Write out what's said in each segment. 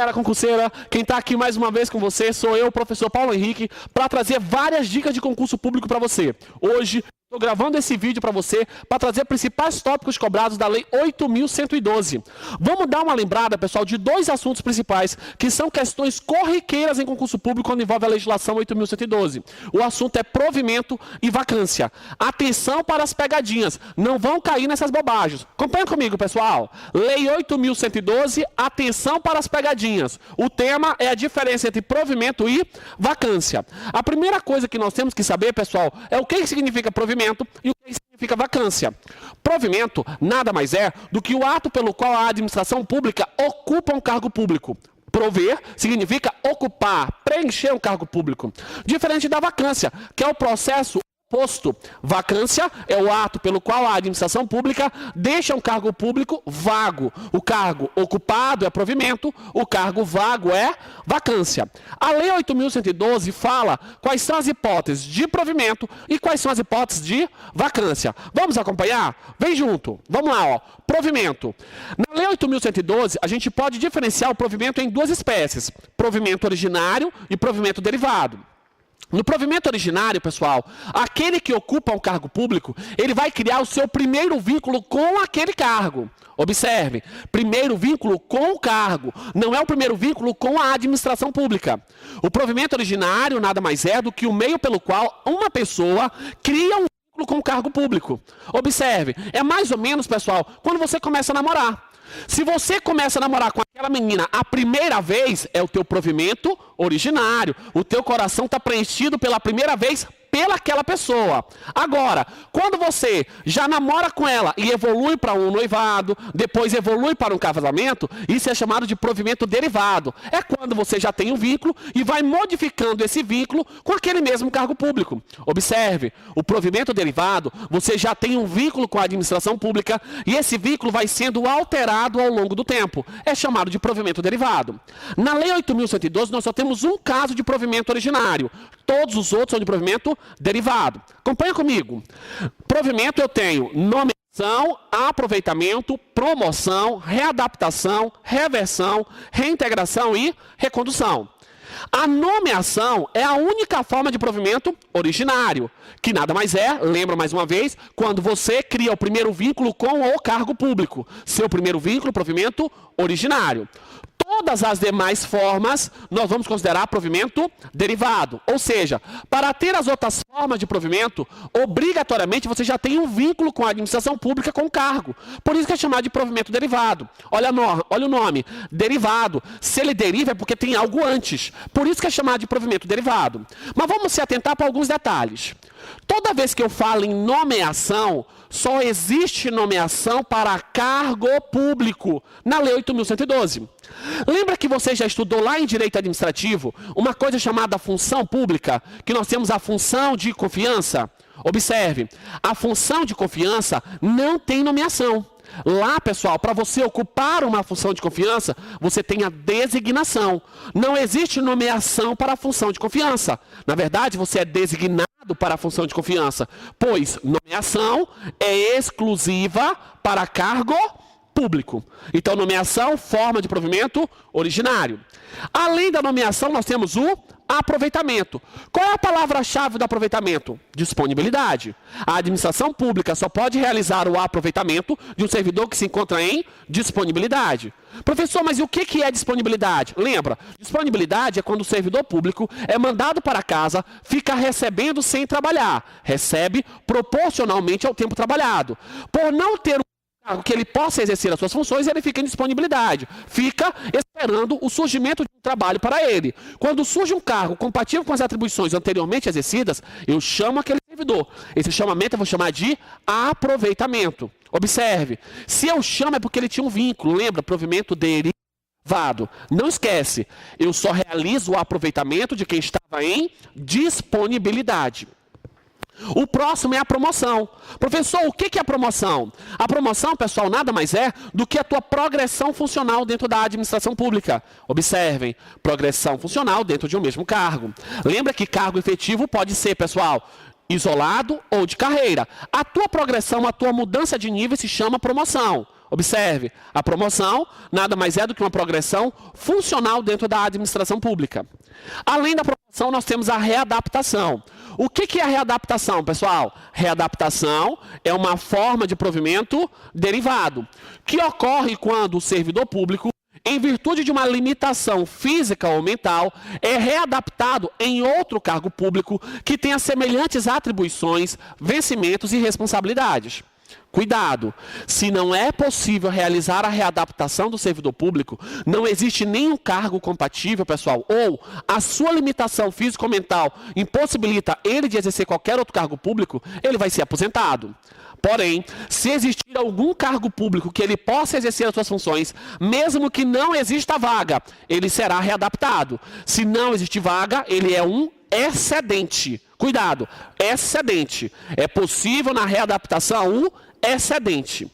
Galera concurseira, quem está aqui mais uma vez com você sou eu, o professor Paulo Henrique, para trazer várias dicas de concurso público para você. Hoje, estou gravando esse vídeo para você, para trazer principais tópicos cobrados da Lei 8.112. Vamos dar uma lembrada, pessoal, de dois assuntos principais, que são questões corriqueiras em concurso público quando envolve a legislação 8.112. O assunto é provimento e vacância. Atenção para as pegadinhas, não vão cair nessas bobagens. Acompanha comigo, pessoal. Lei 8.112, atenção para as pegadinhas. O tema é a diferença entre provimento e vacância. A primeira coisa que nós temos que saber, pessoal, é o que significa provimento e o que significa vacância. Provimento nada mais é do que o ato pelo qual a administração pública ocupa um cargo público. Prover significa ocupar, preencher um cargo público. Diferente da vacância, que é o processo oposto. Vacância é o ato pelo qual a administração pública deixa um cargo público vago. O cargo ocupado é provimento, o cargo vago é vacância. A Lei 8.112 fala quais são as hipóteses de provimento e quais são as hipóteses de vacância. Vamos acompanhar? Vem junto. Vamos lá, ó. Provimento. Na Lei 8.112, a gente pode diferenciar o provimento em duas espécies: provimento originário e provimento derivado. No provimento originário, pessoal, aquele que ocupa um cargo público, ele vai criar o seu primeiro vínculo com aquele cargo. Observe, primeiro vínculo com o cargo, não é o primeiro vínculo com a administração pública. O provimento originário nada mais é do que o meio pelo qual uma pessoa cria um vínculo com o cargo público. Observe, é mais ou menos, pessoal, quando você começa a namorar. Se você começa a namorar com aquela menina a primeira vez, é o teu provimento originário. O teu coração está preenchido pela primeira vez pelaquela pessoa. Agora, quando você já namora com ela e evolui para um noivado, depois evolui para um casamento, isso é chamado de provimento derivado. É quando você já tem um vínculo e vai modificando esse vínculo com aquele mesmo cargo público. Observe, o provimento derivado, você já tem um vínculo com a administração pública e esse vínculo vai sendo alterado ao longo do tempo. É chamado de provimento derivado. Na Lei 8.112, nós só temos um caso de provimento originário. Todos os outros são de provimento derivado. Acompanha comigo. Provimento eu tenho nomeação, aproveitamento, promoção, readaptação, reversão, reintegração e recondução. A nomeação é a única forma de provimento originário, que nada mais é, lembra mais uma vez, quando você cria o primeiro vínculo com o cargo público. Seu primeiro vínculo, provimento originário. Todas as demais formas, nós vamos considerar provimento derivado. Ou seja, para ter as outras formas de provimento, obrigatoriamente você já tem um vínculo com a administração pública com o cargo. Por isso que é chamado de provimento derivado. Olha o nome, derivado. Se ele deriva é porque tem algo antes. Por isso que é chamado de provimento derivado. Mas vamos se atentar para alguns detalhes. Toda vez que eu falo em nomeação, só existe nomeação para cargo público na Lei 8.112. Lembra que você já estudou lá em Direito Administrativo uma coisa chamada função pública, que nós temos a função de confiança? Observe, a função de confiança não tem nomeação. Lá, pessoal, para você ocupar uma função de confiança, você tem a designação. Não existe nomeação para a função de confiança. Na verdade, você é designado para a função de confiança, pois nomeação é exclusiva para cargo público. Então, nomeação, forma de provimento originário. Além da nomeação, nós temos o aproveitamento. Qual é a palavra-chave do aproveitamento? Disponibilidade. A administração pública só pode realizar o aproveitamento de um servidor que se encontra em disponibilidade. Professor, mas e o que é disponibilidade? Lembra, disponibilidade é quando o servidor público é mandado para casa, fica recebendo sem trabalhar. Recebe proporcionalmente ao tempo trabalhado. Por não ter que ele possa exercer as suas funções, ele fica em disponibilidade, fica esperando o surgimento de um trabalho para ele. Quando surge um cargo compatível com as atribuições anteriormente exercidas, eu chamo aquele servidor. Esse chamamento eu vou chamar de aproveitamento. Observe, se eu chamo é porque ele tinha um vínculo, lembra? Provimento derivado. Não esquece, eu só realizo o aproveitamento de quem estava em disponibilidade. O próximo é a promoção. Professor, o que é a promoção? A promoção, pessoal, nada mais é do que a tua progressão funcional dentro da administração pública. Observem, progressão funcional dentro de um mesmo cargo. Lembra que cargo efetivo pode ser, pessoal, isolado ou de carreira. A tua progressão, a tua mudança de nível se chama promoção. Observe, a promoção nada mais é do que uma progressão funcional dentro da administração pública. Além da promoção, nós temos a readaptação. O que é a readaptação, pessoal? Readaptação é uma forma de provimento derivado, que ocorre quando o servidor público, em virtude de uma limitação física ou mental, é readaptado em outro cargo público que tenha semelhantes atribuições, vencimentos e responsabilidades. Cuidado, se não é possível realizar a readaptação do servidor público, não existe nenhum cargo compatível, pessoal, ou a sua limitação físico-mental impossibilita ele de exercer qualquer outro cargo público, ele vai ser aposentado. Porém, se existir algum cargo público que ele possa exercer as suas funções, mesmo que não exista vaga, ele será readaptado. Se não existir vaga, ele é um excedente. Cuidado, excedente. É possível na readaptação um excedente.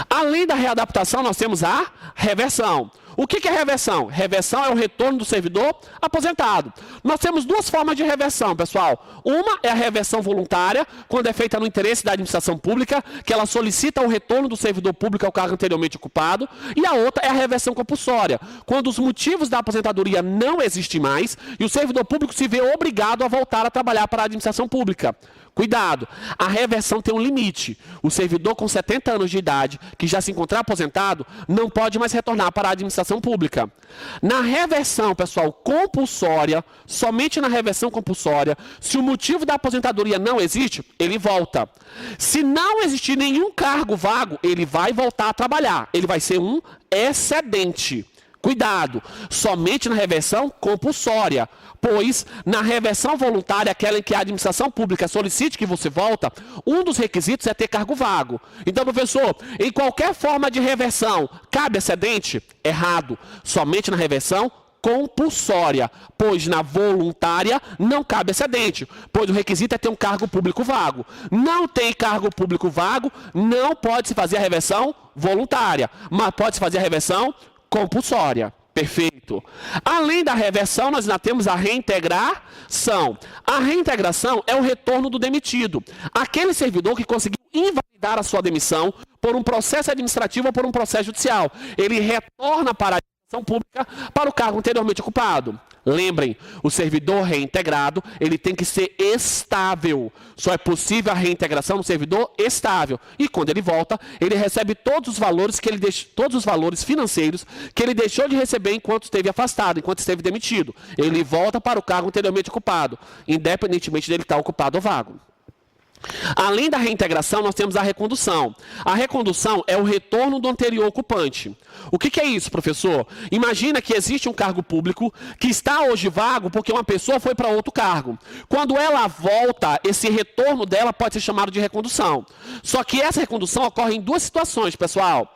Além da readaptação, nós temos a reversão. O que é reversão? Reversão é o retorno do servidor aposentado. Nós temos duas formas de reversão, pessoal. Uma é a reversão voluntária, quando é feita no interesse da administração pública, que ela solicita o retorno do servidor público ao cargo anteriormente ocupado. E a outra é a reversão compulsória, quando os motivos da aposentadoria não existem mais e o servidor público se vê obrigado a voltar a trabalhar para a administração pública. Cuidado, a reversão tem um limite. O servidor com 70 anos de idade, que já se encontrar aposentado, não pode mais retornar para a administração pública. Na reversão, pessoal, compulsória, somente na reversão compulsória, se o motivo da aposentadoria não existe, ele volta. Se não existir nenhum cargo vago, ele vai voltar a trabalhar. Ele vai ser um excedente. Cuidado, somente na reversão compulsória, pois na reversão voluntária, aquela em que a administração pública solicite que você volta, um dos requisitos é ter cargo vago. Então, professor, em qualquer forma de reversão, cabe excedente? Errado, somente na reversão compulsória, pois na voluntária não cabe excedente, pois o requisito é ter um cargo público vago. Não tem cargo público vago, não pode se fazer a reversão voluntária, mas pode se fazer a reversão compulsória. Perfeito. Além da reversão, nós ainda temos a reintegração. A reintegração é o retorno do demitido. Aquele servidor que conseguiu invalidar a sua demissão por um processo administrativo ou por um processo judicial. Ele retorna para a administração pública para o cargo anteriormente ocupado. Lembrem, o servidor reintegrado, ele tem que ser estável. Só é possível a reintegração no servidor estável. E quando ele volta, ele recebe todos os valores todos os valores financeiros que ele deixou de receber enquanto esteve afastado, enquanto esteve demitido. Ele volta para o cargo anteriormente ocupado, independentemente dele estar ocupado ou vago. Além da reintegração, nós temos a recondução. A recondução é o retorno do anterior ocupante. O que é isso, professor? Imagina que existe um cargo público que está hoje vago porque uma pessoa foi para outro cargo. Quando ela volta, esse retorno dela pode ser chamado de recondução. Só que essa recondução ocorre em duas situações, pessoal.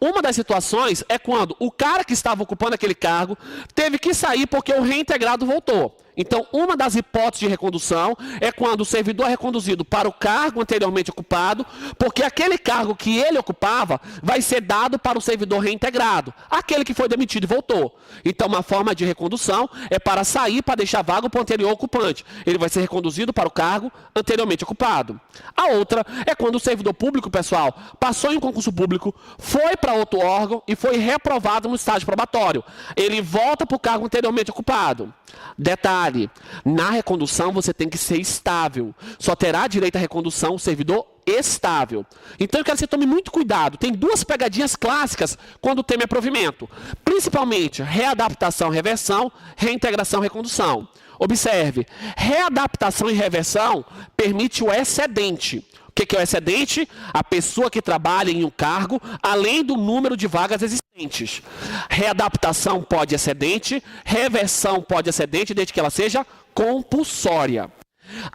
Uma das situações é quando o cara que estava ocupando aquele cargo teve que sair porque o reintegrado voltou. Então, uma das hipóteses de recondução é quando o servidor é reconduzido para o cargo anteriormente ocupado, porque aquele cargo que ele ocupava vai ser dado para o servidor reintegrado, aquele que foi demitido e voltou. Então, uma forma de recondução é para sair, para deixar vago para o anterior ocupante. Ele vai ser reconduzido para o cargo anteriormente ocupado. A outra é quando o servidor público, pessoal, passou em um concurso público, foi para outro órgão e foi reprovado no estágio probatório. Ele volta para o cargo anteriormente ocupado. Detalhe, na recondução você tem que ser estável. Só terá direito à recondução o servidor estável. Então eu quero que você tome muito cuidado. Tem duas pegadinhas clássicas quando o tema é provimento. Principalmente readaptação, reversão, reintegração, recondução. Observe, readaptação e reversão permite o excedente. O que é o excedente? A pessoa que trabalha em um cargo, além do número de vagas existentes. Readaptação pode excedente, reversão pode excedente, desde que ela seja compulsória.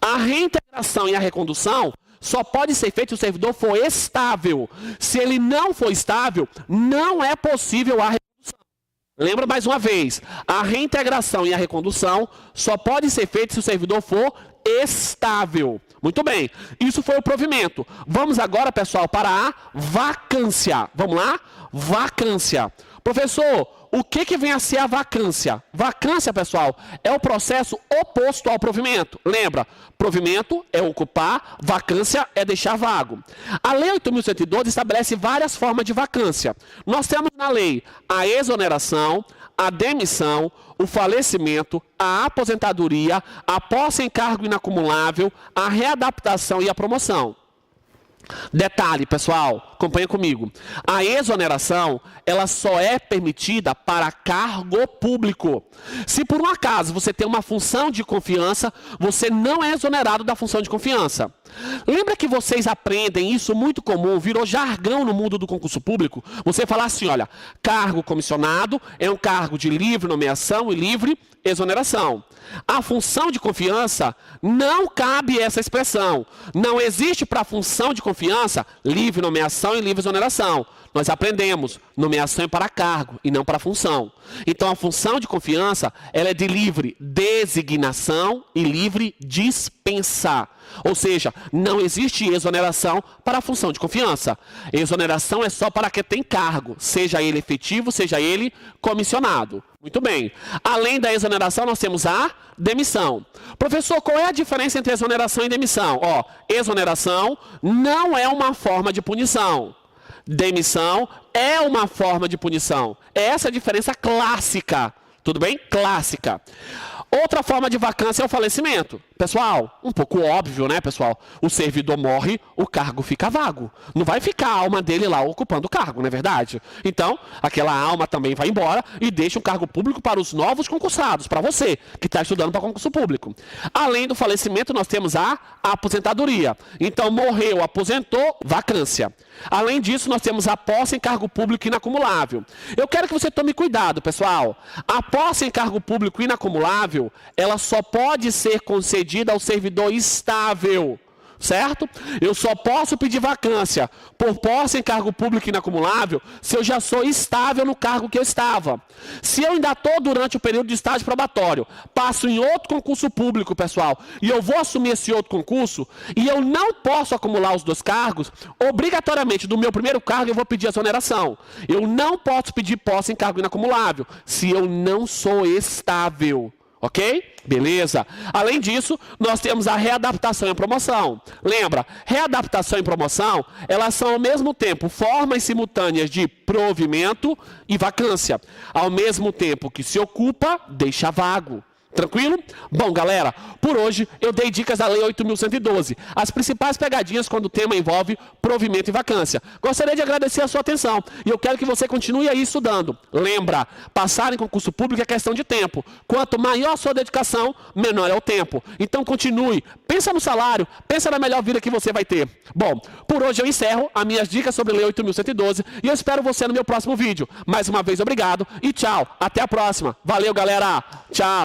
A reintegração e a recondução só pode ser feita se o servidor for estável. Se ele não for estável, não é possível a recondução. Lembra mais uma vez, a reintegração e a recondução só pode ser feita se o servidor for estável. Muito bem, isso foi o provimento. Vamos agora, pessoal, para a vacância. Vamos lá? Vacância. Professor, o que vem a ser a vacância? Vacância, pessoal, é o processo oposto ao provimento. Lembra, provimento é ocupar, vacância é deixar vago. A Lei 8.112 estabelece várias formas de vacância. Nós temos na lei a exoneração, a demissão, o falecimento, a aposentadoria, a posse em cargo inacumulável, a readaptação e a promoção. Detalhe, pessoal, acompanha comigo. A exoneração, ela só é permitida para cargo público. Se por um acaso você tem uma função de confiança, você não é exonerado da função de confiança. Lembra que vocês aprendem isso muito comum, virou jargão no mundo do concurso público? Você falar assim, olha, cargo comissionado é um cargo de livre nomeação e livre exoneração. A função de confiança não cabe essa expressão. Não existe para a função de confiança livre nomeação e livre exoneração. Nós aprendemos, nomeação é para cargo e não para função. Então a função de confiança, ela é de livre designação e livre dispensa. Ou seja, não existe exoneração para a função de confiança. Exoneração é só para quem tem cargo, seja ele efetivo, seja ele comissionado. Muito bem. Além da exoneração, nós temos a demissão. Professor, qual é a diferença entre exoneração e demissão? Exoneração não é uma forma de punição. Demissão é uma forma de punição. Essa é a diferença clássica. Tudo bem? Clássica. Outra forma de vacância é o falecimento. Pessoal, um pouco óbvio, né, pessoal? O servidor morre, o cargo fica vago. Não vai ficar a alma dele lá ocupando o cargo, não é verdade? Então, aquela alma também vai embora e deixa um cargo público para os novos concursados, para você, que está estudando para concurso público. Além do falecimento, nós temos a aposentadoria. Então, morreu, aposentou, vacância. Além disso, nós temos a posse em cargo público inacumulável. Eu quero que você tome cuidado, pessoal. A posse em cargo público inacumulável, ela só pode ser concedida ao servidor estável, certo? Eu só posso pedir vacância por posse em cargo público inacumulável se eu já sou estável no cargo que eu estava. Se eu ainda estou durante o período de estágio probatório, passo em outro concurso público, pessoal, e eu vou assumir esse outro concurso, e eu não posso acumular os dois cargos, obrigatoriamente, do meu primeiro cargo eu vou pedir exoneração. Eu não posso pedir posse em cargo inacumulável se eu não sou estável. Ok? Beleza. Além disso, nós temos a readaptação e a promoção. Lembra, readaptação e promoção, elas são ao mesmo tempo formas simultâneas de provimento e vacância. Ao mesmo tempo que se ocupa, deixa vago. Tranquilo? Bom, galera, por hoje eu dei dicas da Lei 8.112, as principais pegadinhas quando o tema envolve provimento e vacância. Gostaria de agradecer a sua atenção e eu quero que você continue aí estudando. Lembra, passar em concurso público é questão de tempo. Quanto maior a sua dedicação, menor é o tempo. Então continue, pensa no salário, pensa na melhor vida que você vai ter. Bom, por hoje eu encerro as minhas dicas sobre a Lei 8.112 e eu espero você no meu próximo vídeo. Mais uma vez, obrigado e tchau. Até a próxima. Valeu, galera. Tchau.